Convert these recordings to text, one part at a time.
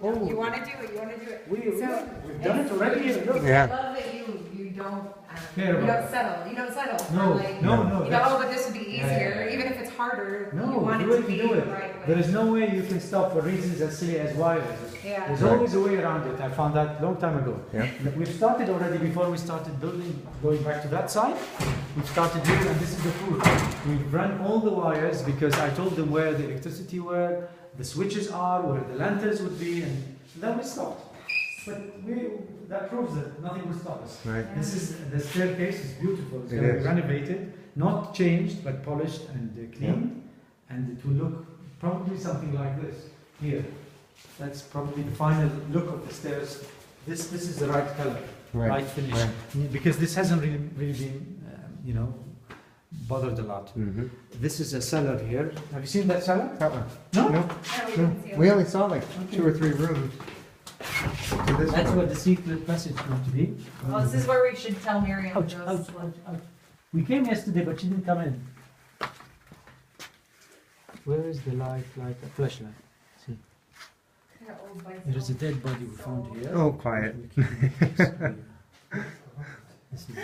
Oh. You want to do it. You want to do it. We've So done it already. Look. Yeah. I love that you don't Care you about don't settle. You don't settle. for, No, like, no. You know, that's- oh, but this would be easier, Yeah. even if it's harder. You No, want do it it, to be do the it. right way. There is no way you can stop for reasons as silly as wires. Yeah. There's always a way around it. I found that a long time ago. Yeah. We've started already before we started building, going back to that side. We've started here, and this is the proof. We've run all the wires because I told them where the electricity were, the switches are, where the lanterns would be, and then we stopped. But that proves that nothing will stop us. Right. This is the staircase is beautiful. It's It going to be is. renovated, not changed, but polished and cleaned, and it will look probably something like this here. That's probably the final look of the stairs. This is the right color, right finish, because this hasn't really been bothered a lot. Mm-hmm. This is a cellar here. Have you seen that cellar? No? No. We only saw like 2 or 3 rooms. So this That's one. what the secret passage is going to be. Well, this is where we should tell Miriam. Ouch, to ouch, go. ouch, ouch. We came yesterday, but she didn't come in. Where is the light, a flashlight? See, Kinda old bicycle. there is a dead body we found here. Oh, quiet. We're keeping it this way. This is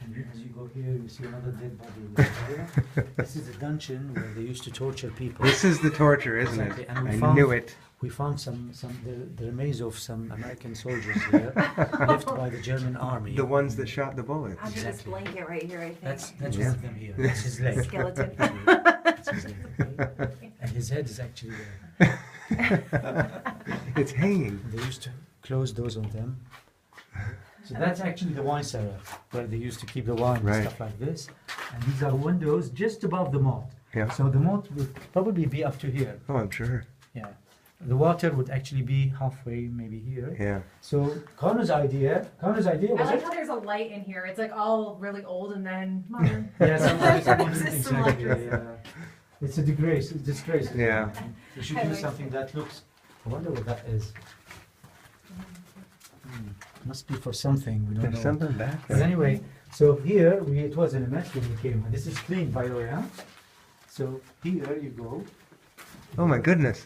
and as you go here, you see another dead body over here. This is a dungeon where they used to torture people. This is the torture, isn't Exactly, it? and we I found- knew it. We found the remains of some American soldiers here, left by the German army. The ones that shot the bullets. Under this Exactly. blanket right here, I think. That's Yeah. one of them here. That's his leg. Skeleton. That's his leg, okay? And his head is actually there. It's hanging. They used to close doors on them. So that's actually the wine cellar, where they used to keep the wine Right. and stuff like this. And these are windows just above the moat. Yeah. So the moat would probably be up to here. Oh, I'm sure. Yeah. The water would actually be halfway, maybe here. Yeah. So Connor's idea I was like it? how there's a light in here. It's like all really old and then modern. Yeah, something System exactly. like Yeah. It's a disgrace. It's disgrace. Yeah. We should do something that looks. I wonder what that is. Must be for something. We don't There's know. something back But there. anyway, so here it was in a mess when we came. And this is clean, by the way, huh? So here you go. Oh my goodness.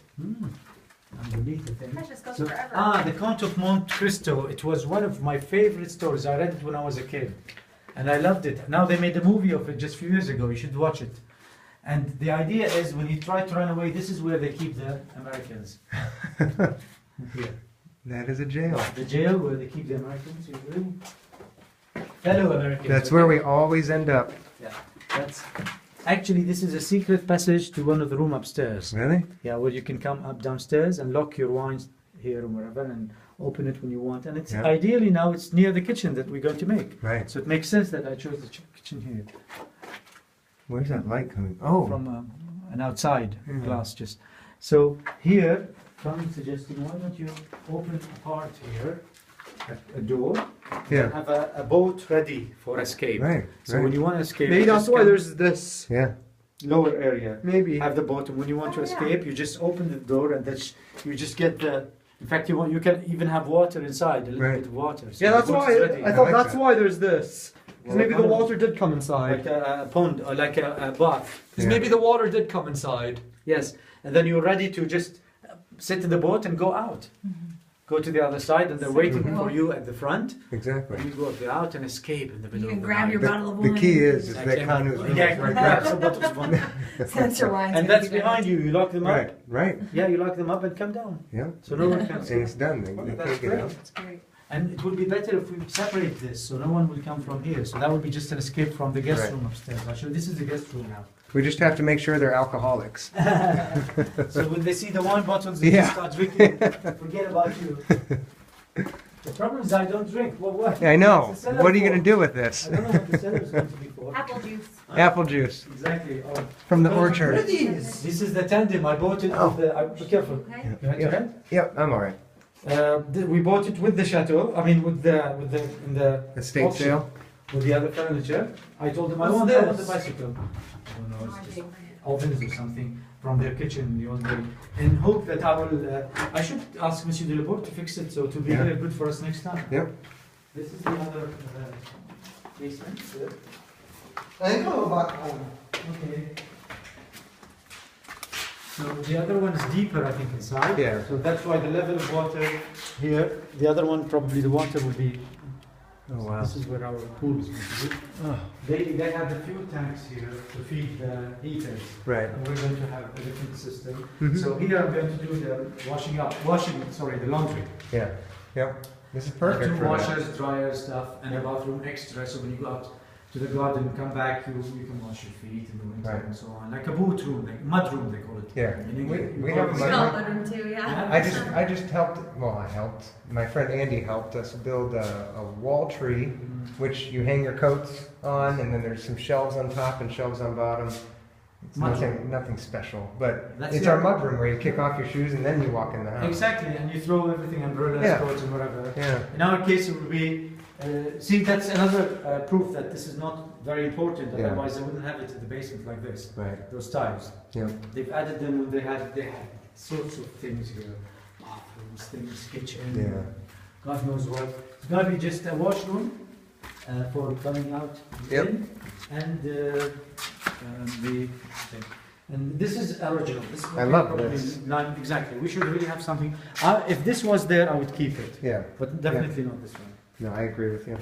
Underneath the thing. That just goes So, forever. the Count of Monte Cristo. It was one of my favorite stories. I read it when I was a kid, and I loved it. Now they made a movie of it just a few years ago. You should watch it. And the idea is, when you try to run away, this is where they keep the Americans. Here, That is a jail. the jail where they keep the Americans. Usually, fellow Americans. That's okay? where we always end up. Yeah, that's. Actually, this is a secret passage to one of the room upstairs. Really? Yeah, where you can come up downstairs and lock your wines here or wherever and open it when you want. And it's Yeah. ideally now it's near the kitchen that we're going to make. Right. So it makes sense that I chose the kitchen here Where's that light coming? Oh. from an outside Yeah. glass. Just so here, Tom suggesting why don't you open a part here, a door, Yeah. have a boat ready for escape. Right. So right. when you want to escape, Maybe you that's just why come there's this. Yeah. lower area. Maybe. Have the bottom. When you want to Oh, yeah. escape, you just open the door and that's you just get the. In fact, you can even have water inside, a little Right. bit of water. So Yeah, the that's boat why. is ready. I thought like that's that. why there's this. Because Well, maybe the pond. water did come inside. like a pond or like a bath. Because Yeah. maybe the water did come inside. Yes, and then you're ready to just sit in the boat and go out. Go to the other side, and they're waiting Mhm. for you at the front. Exactly. And you go out and escape in the middle You can of the grab night. your bottle of The wine. key is that Exactly. Kanu's room Yeah, is right grab there. some bottles of wine. Since your wine's And gonna that's be behind you. You lock them up. Right. Right. Yeah, you lock them up and come down. Yeah. So no one can And see. it's done. They That's can't get great. out. That's great. And it would be better if we separate this, so no one will come from here. So that would be just an escape from the guest Right. room upstairs. Actually, this is the guest room now. We just have to make sure they're alcoholics. So when they see the wine bottles, they Yeah. just start drinking. Forget about you. The problem is I don't drink. Well, what? I know. What's the cellar What are you for? going to do with this? I don't know what the cellar is going to be for. Apple juice. Apple juice Exactly. Oh. from the What are orchard. these? This is the tandem. I bought it with the. Be careful. Okay. You had your hand? Yep, I'm all right. We bought it with the chateau. I mean, with the in the Estate auction, sale. with the other furniture. I told them I What's want the this? bicycle. I don't know. It's just ovens or something from their kitchen in the old day. In hope that I will. I should ask Monsieur de Laporte to fix it so to be Yeah. very good for us next time. Yep. This is the other basement. I think I'll go back home. Okay. So the other one is deeper, I think, inside. Yeah. So that's why the level of water here, the other one, probably the water will be, Oh, wow. this is where our pool is going to be. Oh, They have the fuel tanks here to feed the heaters. right. And we're going to have a different system. Mhm. So here I'm going to do the the laundry. Yeah, yep. This is perfect Two for that. washers, dryers, stuff, and Yeah. a bathroom extra. So when you go out to the garden, come back, you can wash your feet in the winter Right. and so on. Like a boot room, like mud room, they call it. Yeah. In England. We You call have it a We mud all room. bedroom too, yeah. Yeah. I just helped, well, I helped, my friend Andy helped us build a wall tree, Mm. which you hang your coats on, and then there's some shelves on top and shelves on bottom. It's Mud nothing special, but That's it's it. our mud room where you kick off your shoes and then you walk in the house. Exactly, and you throw everything, umbrellas, Yeah. coats, and whatever. Yeah, In our case, it would be. See, that's another proof that this is not very important. Yeah. Otherwise, I wouldn't have it in the basement like this. right, Those tiles. yeah, They've added them when they had sorts of things here, bathrooms, things, kitchen. yeah. God knows what. It's gonna be just a washroom for coming out Yep. in, and the thing. And this is original. This is I love probably this. Not exactly. We should really have something. If this was there, I would keep it, Yeah, but definitely not this one. no, I agree with you.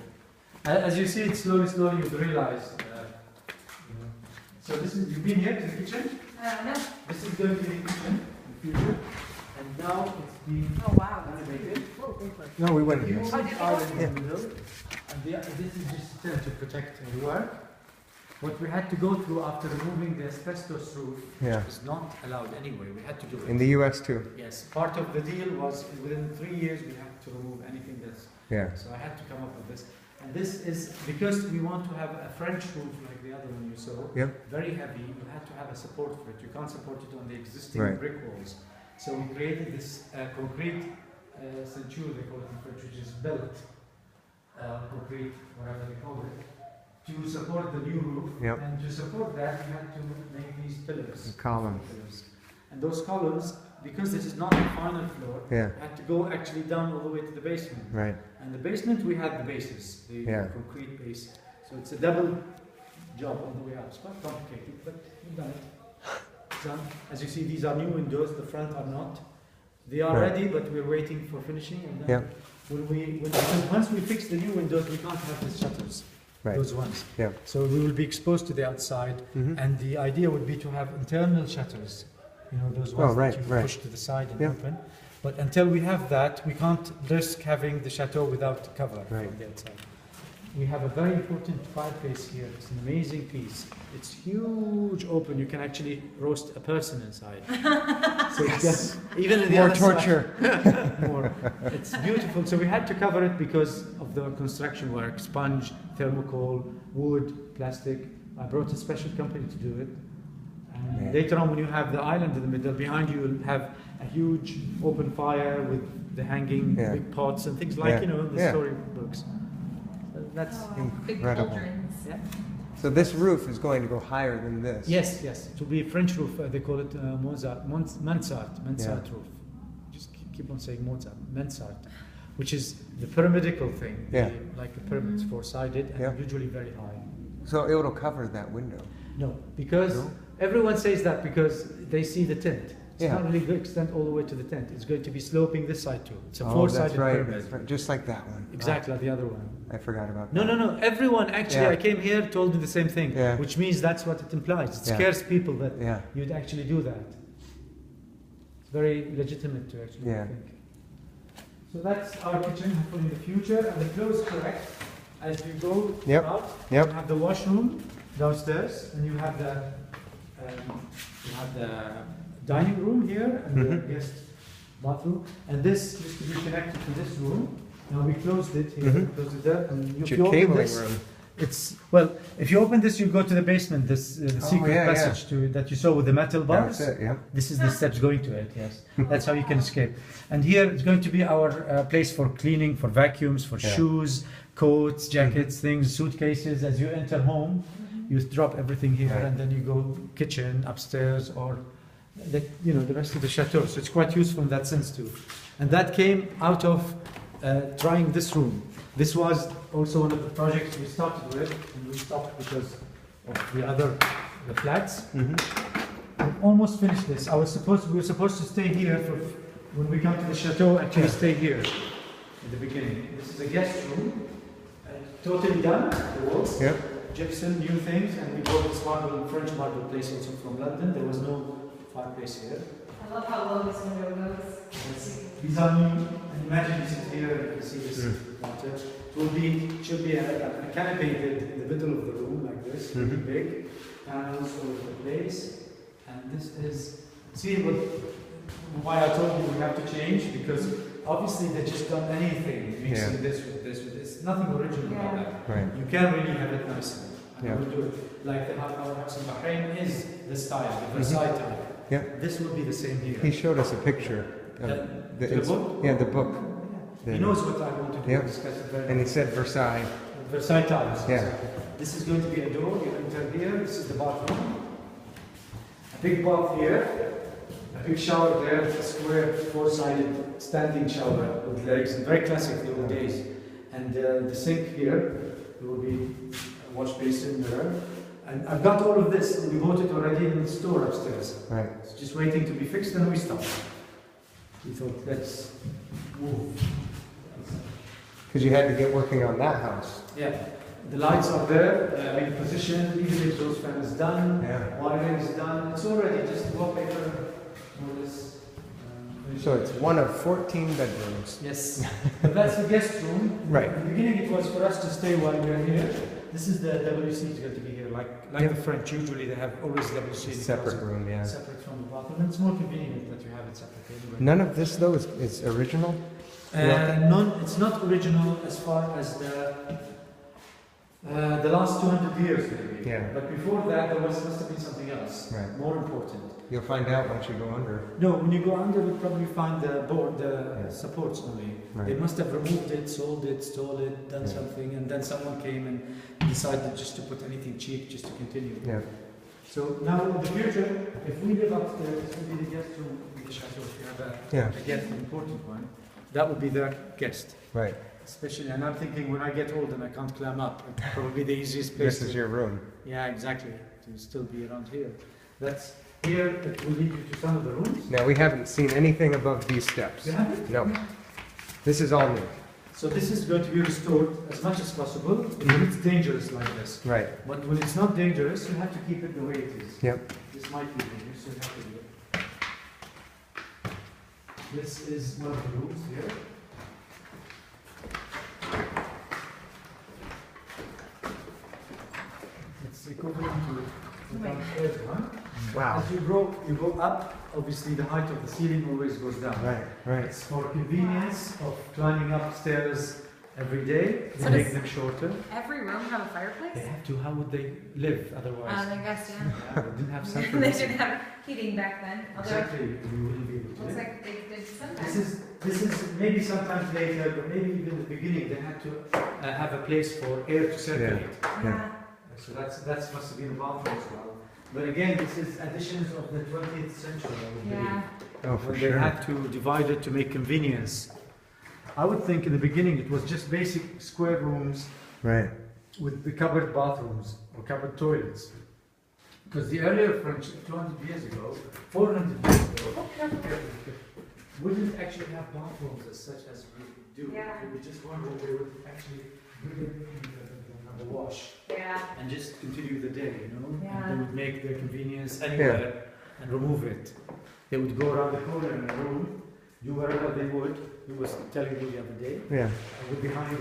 As you see it slowly, you realize. So this is you've been here to the kitchen. No. This is going to be the kitchen in the future, and now it's being Oh, wow. renovated. No, we wouldn't. Huge Oh, did you? island in Yeah. the middle, and this is just to protect the work. What we had to go through after removing the asbestos roof, Yeah. which is not allowed anyway, we had to do it. In the US too. Yes, part of the deal was within 3 years we have to remove anything that's. Yeah, So I had to come up with this. And this is because we want to have a French roof like the other one you saw. Yep. Very heavy. You had to have a support for it. You can't support it on the existing Right. brick walls. So we created this concrete ceinture, they call it in French, which is built concrete, whatever they call it, to support the new roof. Yep. And to support that, we had to make these pillars. columns. Pillars. And those columns, because this is not the final floor, Yeah, we had to go actually down all the way to the basement. right, And the basement, we had the bases, the Yeah. concrete base. So it's a double job all the way up. It's quite complicated, but we've done it. Done. As you see, these are new windows. The front are not. They are Right. ready, but we're waiting for finishing. And then Yeah. because once we fix the new windows, we can't have the shutters. right. Those ones. Yeah. So we will be exposed to the outside, Mhm. and the idea would be to have internal shutters. You know, those ones right, that you right. push to the side and Yeah. open. But until we have that, we can't risk having the chateau without cover Right. from the outside. We have a very important fireplace here. It's an amazing piece. It's huge, open. You can actually roast a person inside. So it's just, even in the More other side- torture. more. It's beautiful. So we had to cover it because of the construction work: sponge, thermocol, wood, plastic. I brought a special company to do it. And Man. later on, when you have the island in the middle, behind you you'll have a huge open fire with the hanging Yeah. big pots and things like Yeah. you know in the Yeah. storybooks. That's Oh, big Incredible. cauldrons. yeah. So this roof is going to go higher than this. Yes, yes. It will be a French roof. They call it mansard Yeah. roof. Just keep on saying mansard, which is the pyramidical thing, Yeah. like the pyramids, four-sided and Yeah. usually very high. So it'll cover that window. No, because No? everyone says that because they see the tent. It's Yeah. not really going to extend all the way to the tent. It's going to be sloping this side too. It's a Oh, four-sided that's right. pyramid. That's right. Just like that one. Exactly like the other one. Oh, I forgot about No, that. no, no. Everyone actually, Yeah. I came here, told me the same thing, Yeah. which means that's what it implies. It Yeah. scares people that Yeah. you'd actually do that. It's very legitimate to actually Yeah. think. So that's our kitchen, hopefully in the future, and the flow is correct. As you go Yep. out, Yep. you have the washroom downstairs, and you have the dining room here, and the Mhm. guest bathroom. And this used to be connected to this room. Now we closed it here, Mhm. closed it there, and It's if your you open cabling this, room. it's well. If you open this, you go to the basement. This the Oh, secret yeah, yeah. passage to that you saw with the metal bars. That's it, yeah. This is the steps going to it. Yes, that's how you can escape. And here it's going to be our place for cleaning, for vacuums, for Yeah. shoes, coats, jackets, things, suitcases. As you enter home, you drop everything here, Right. and then you go kitchen, upstairs, or the rest of the chateau. So it's quite useful in that sense too. And that came out of trying this room. This was also one of the projects we started with, and we stopped because of the flats. Mhm. almost finished this. We were supposed to stay here for when we come to the chateau. Actually, stay here in the beginning. This is a guest room, totally done. The walls, Yep. gypsum, new things, and we bought this French marble place also from London. There was no fireplace here. I love how low this window goes. These are new. And imagine this is here. You can see this water. It should be a canopy in the middle of the room like this, really big. Panels all over the place. And this is, see why I told you we have to change, because obviously they just done anything, mixing this with this with this. Nothing original about that. Right. You can really have it nicely. And Yeah. we'll do it. Like our house in Bahrain is the style, the Versailles type. Yeah. This will be the same here. He showed us a picture. Of The book? Yeah, the book. He knows what I want to do. Yeah. Discuss it very And he said Versailles. Versailles tiles. Yeah. Exactly. This is going to be a door. You enter here. This is the bathroom. A big bath here. A big shower there. A square, four-sided standing shower with legs. And very classic, the old days. And the sink here. There will be a wash basin there. And I've got all of this. We bought it already in the store upstairs. Right. It's just waiting to be fixed, and we stopped. We thought, let's move. Because you had to get working on that house. Yeah, the lights are there, in position, even the exhaust fan is done, Yeah. wiring is done, it's already just wallpaper, more or less. So it's one of 14 bedrooms. Yes, but that's the guest room. Right. In the beginning it was for us to stay while we are here. This is the WC is going to be here, like Yeah. the French, usually they have always WC. Separate room, yeah. Separate from the bathroom, and it's more convenient that you have it separate anyway. None of this, though, is original? It's not original as far as the last 200 years maybe. Yeah. But before that there must have been something else, Right. more important. You'll find out once you go under. No, when you go under you'll probably find the board, the Yeah. supports only. Right. They must have removed it, sold it, stole it, done Yeah. something, and then someone came and decided just to put anything cheap just to continue. Yeah. So now in the future, if we live upstairs, this will be the guest room in the chateau. If you have Yeah. a guest, an important one, that would be their guest. Right. Especially, and I'm thinking when I get old and I can't climb up, it's probably the easiest place. This is your room. Yeah, exactly. To still be around here. That's here. It will lead you to some of the rooms. Now, we haven't seen anything above these steps. You have it? No. This is all new. So this is going to be restored as much as possible. When it's dangerous like this, Right. but when it's not dangerous, you have to keep it the way it is. Yep. This might be dangerous, so you have to do it. This is one of the rooms here. It's equivalent to the downstairs one. Wow. As you go up, obviously the height of the ceiling always goes down. Right, right. It's for convenience of climbing upstairs every day, So to make does- them shorter. Every room have a fireplace? They have to, how would they live otherwise? I guess, yeah. Yeah, they didn't have central They heating. didn't have heating back then, although Exactly, we wouldn't be able to looks live. like they did sometimes. This is maybe sometimes later, but maybe even in the beginning, they had to have a place for air to circulate. Yeah. So that's must have been a bathroom as well. But again, this is additions of the 20th century, I would believe. Yeah. Oh, for When sure. they had to divide it to make convenience. I would think in the beginning it was just basic square rooms Right. with the covered bathrooms or covered toilets. Because the earlier French, 200 years ago, 400 years ago, wouldn't actually have bathrooms as such as we do. Yeah. It would just one where they would actually bring it in and have a wash Yeah. and just continue the day, you know? Yeah. And they would make their convenience anywhere and remove it. They would go around the corner in a room, do whatever they would. He was telling me the other day. Yeah. I would behind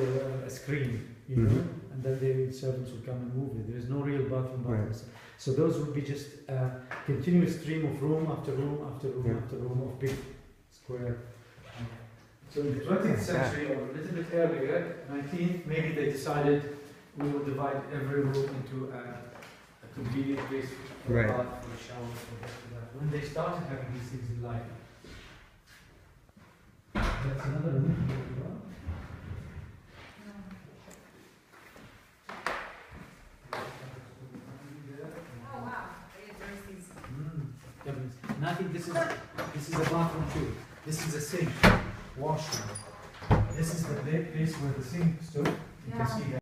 a screen, you know, and then the servants would come and move it. There is no real bathroom. Right. So those would be just a continuous stream of room after room after room Yeah. after room of big square. So in the 20th century or a little bit earlier, 19th, maybe they decided we will divide every room into a convenient place for Right. a bath, for a shower, for this, for that. When they started having these things in life. That's another room here as well. Oh, wow. There's these. And I think this is a bathroom too. This is a sink, washroom. This is the place where the sink stood. You can Yeah. see that.